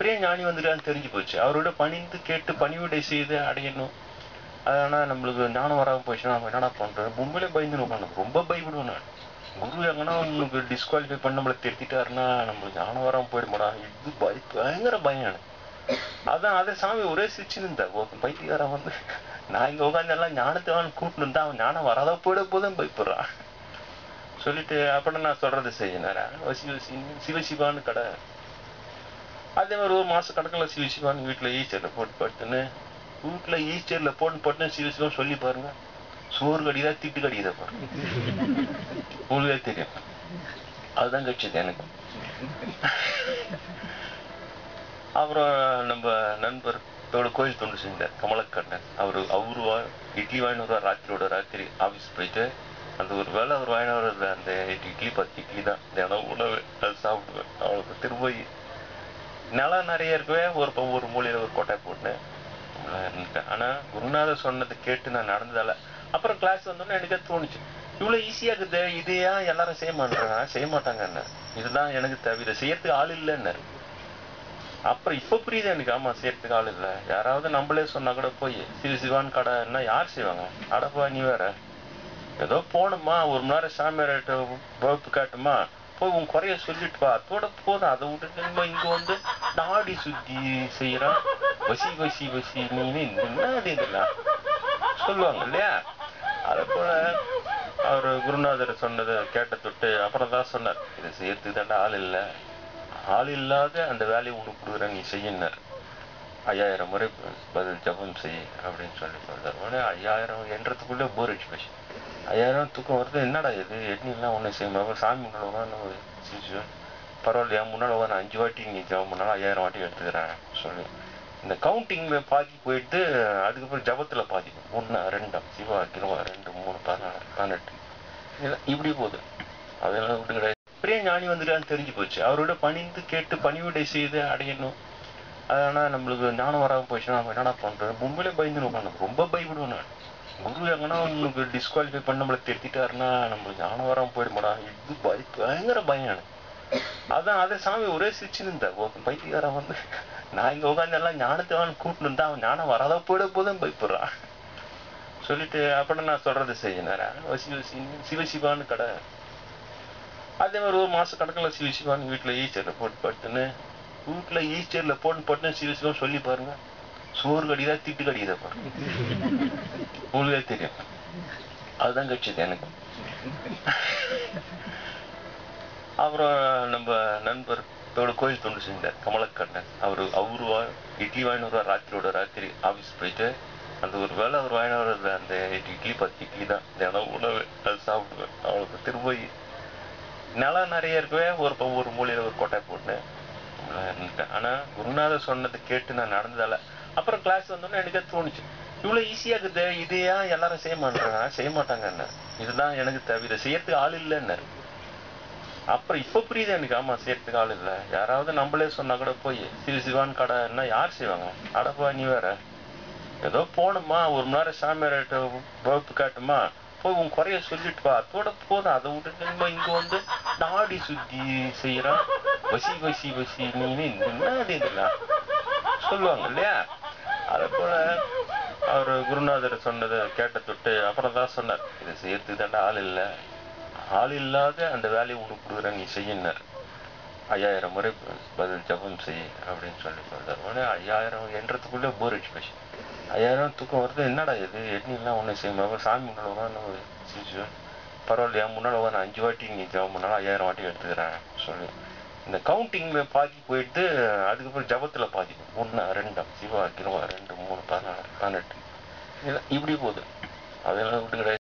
பெரிய ஞானி வந்துட்டான்னு தெரிஞ்சு போச்சு. அவரோட பணிந்து கேட்டு பணிவிடை செய்து அடையணும். அதனால் நம்மளுக்கு ஞானம் வராமல் போயிடுச்சுன்னா நம்ம என்னடா பண்ணுறோம்? உண்மையிலே பயந்து உட்காந்து ரொம்ப பயப்படுவேன் நான். குரு எங்கன்னா உங்களுக்கு டிஸ்குவாலிஃபை பண்ணி நம்மளை திருத்திட்டாருன்னா நம்மளுக்கு ஞானம் வராமல் போயிடுமாடா, இது பயங்கர பயம் எனக்கு. அதான் அதை சாமி ஒரே சிரிச்சுன்னு இருந்தா பைத்தியக்காரன் வந்து நான் இங்கே உட்காந்து எல்லாம் ஞானத்தை கூட்டின்னு இருந்தா அவன் ஞானம் வராத போயிட போதும் பயப்படுறான் சொல்லிட்டு அப்படி நான் சொல்றது செய்யினேன். சிவசிவான்னு கடை அதே மாதிரி ஒரு மாசம் கணக்கில் சிவசிவான்னு வீட்டில் ஈஸ்டர்ல போட்டு படுத்துன்னு வீட்டில் ஈஸ்டர்ல போட்டு சிவசிவம் சொல்லி பாருங்க, சோறு கடிதா திட்டு கடிதா பாருங்க, உங்களுக்கே தெரியும். அதுதான் கட்சிது எனக்கு. அப்புறம் நம்ம நண்பர் கோயில் தொண்டு செஞ்சார் கமலக்கண்ணன். அவரு இட்லி வாங்கினு ராத்திரி ஆபீஸ் போயிட்டு அந்த ஒரு வேலை அவர் வாங்கினவர் அந்த 8 இட்லி 10 இட்லி தான் தினம் உணவு, அது சாப்பிடுவேன். அவளுக்கு திரும்ப நிலம் நிறைய இருக்கவே ஒரு மூலையில ஒரு கொட்டை போட்டேன் இருந்துட்டேன். ஆனா குருநாதர் சொன்னதை கேட்டு நான் நடந்ததால அப்புறம் கிளாஸ் வந்தோன்னே எனக்கு தோணுச்சு, இவ்வளவு ஈஸியா இருக்குது, இதையா எல்லாரும் செய்ய மாட்டாங்க, இதுதான் எனக்கு தவிர செய்யறதுக்கு ஆள் இல்லைன்னு. அப்புறம் இப்ப புரியுது எனக்கு, ஆமா செய்யறதுக்கு ஆள் இல்லை. யாராவது நம்மளே சொன்னா கூட போய் சிவான் கடை என்ன யார் செய்வாங்க? அடப்பா நீ வேற, ஏதோ போனோமா ஒரு மணி நேரம் சாமியார்கிட்ட வகுப்பு காட்டுமா, போய் உன் குறைய சொல்லிட்டு வா, அதோட போதும். அதை விட்டுட்டு இங்க வந்து நாடி சுத்தி செய்யறான், வசி நீ என்ன சொல்லுவாங்க இல்லையா? அத போல அவரு குருநாதர் சொன்னதை கேட்ட தொட்டு அப்புறம் தான் சொன்னார், இதை செய்யறதுக்கு தாண்டா ஆள் இல்லாத அந்த வேலையை உனக்கு கொடுக்குற நீ செய்யினார். 5000 முறை பதில் ஜபம் செய் அப்படின்னு சொல்லி சொல்றாரு. உடனே 5000 என்றதுக்குள்ளே போர் அடிச்சு போச்சு. 5000 தூக்கம் வருது, என்னடா இது எண்ணிலாம் ஒன்றும் செய்ய சாமி முன்னாடி சிரிச்சுவேன். பரவாயில்லையா, முன்னாடி நான் 5 வாட்டி நீ ஜபம் பண்ணாலும் 5000 வாட்டி எடுத்துக்கிறேன் சொல்லி இந்த கவுண்டிங்ல பாதி போயிட்டு அதுக்கப்புறம் ஜபத்துல பாதி 1 2 சிவா கிலோவா 2 3 14 18 இப்படி போகுது. அதெல்லாம் விட்டு கிடையாது. பெரிய ஞானி வந்துட்டான்னு தெரிஞ்சு போச்சு. அவரோட பணிந்து கேட்டு பணிவிடை செய்து அடையணும். அதனால் நம்மளுக்கு ஞானம் வராமல் போயிடுச்சுன்னா நம்ம என்னடா பண்ணுறோம்? உண்மையிலே பயந்து உட்காந்து ரொம்ப பயப்படுவேன் நான். குரு எங்கன்னா உங்களுக்கு டிஸ்குவாலிஃபை பண்ணி நம்மளை திருத்திட்டாருன்னா நம்மளுக்கு ஞானம் வராமல் போயிடுமாடா, இது பயங்கர பயம் எனக்கு. அதான் அதை சாமி ஒரே சிரிச்சுன்னு இருந்தா பைத்தியக்காரன் வந்து நான் இங்க உட்காந்து எல்லாம் ஞானத்தை கூட்டின்னு இருந்தா அவன் ஞானம் வராத போயிட போதும் பயப்படுறான் சொல்லிட்டு அப்படி நான் சொல்றது செய்யினேன். சிவசிவான்னு கடை அதே மாதிரி ஒரு மாசம் கணக்கில் சிவசிவான்னு வீட்டுல ஈஸ்டர்ல போட்டு படுத்துன்னு வீட்டுல ஈஸ்டர்ல போட்டு சிவசிவம் சொல்லி பாருங்க, சோறு கடிதா திட்டு கடிதா பாருங்க, உங்களுக்கே தெரியும். அதுதான் கட்சிது எனக்கு. அப்புறம் நம்ம நண்பர் கோயில் தொண்டு செஞ்சார் கமலக்கண்ணன். அவரு இட்லி வாங்கினு ராத்திரி ஆபீஸ் போயிட்டு அந்த ஒரு வேலை அவர் வாங்கினவர் அந்த 8 இட்லி 10 இட்லி தான் தினம் உணவு, அது சாப்பிடுவேன். அவளுக்கு திரும்ப நிலம் நிறைய இருக்கவே ஒரு மூலையில ஒரு கொட்டை போட்டேன் இருந்துட்டேன். ஆனா குருநாதர் சொன்னதை கேட்டு நான் நடந்ததால அப்புறம் கிளாஸ் வந்தோன்னே எனக்கு தோணுச்சு, இவ்வளவு ஈஸியா இருக்குது, இதையா எல்லாரும் செய்ய மாட்டாங்க, இதுதான் எனக்கு தவிர செய்யறதுக்கு ஆள் இல்லைன்னு. அப்புறம் இப்ப புரியுது எனக்கு, ஆமா செய்யறதுக்கு ஆள் இல்லை. யாராவது நம்மளே சொன்னா கூட போய் சிவான் கடை என்ன யார் செய்வாங்க? அடப்பா நீ வேற, ஏதோ போனோமா ஒரு மணி நேரம் சாமியார்கிட்ட வகுப்பு காட்டுமா, போய் உன் குறைய சொல்லிட்டு வா, அதோட போதும். அதை விட்டுட்டு இங்க வந்து நாடி சுத்தி செய்யறான், வசி நீ என்ன சொல்லுவாங்க இல்லையா? அத போல அவரு குருநாதர் சொன்னதை கேட்ட தொட்டு அப்புறம் தான் சொன்னார், இதை செய்யறதுக்கு தாண்டா ஆள் இல்லாத அந்த வேலையை உனக்கு கொடுக்குற நீ செய்யினார். 5000 முறை பதில் ஜபம் செய் அப்படின்னு சொல்லி சொல்றாரு. உடனே 5000 என்றதுக்குள்ளே போர் அடிச்சு போச்சு. 5000 தூக்கம் வருது, என்னடா இது எண்ணிலாம் ஒன்றும் செய்ய சாமி முன்னாடி சிரிச்சுவேன். பரவாயில்லையா, முன்னாடி நான் 5 வாட்டி நீ ஜபம் பண்ணாலும் 5000 வாட்டி எடுத்துக்கிறேன் சொல்லி இந்த கவுண்டிங்ல பாதி போயிட்டு அதுக்கப்புறம் ஜபத்துல பாதி 1 2 சிவா கிலோவா 2 3 14 18 இப்படி போகுது. அதெல்லாம் விட்டு கிடையாது.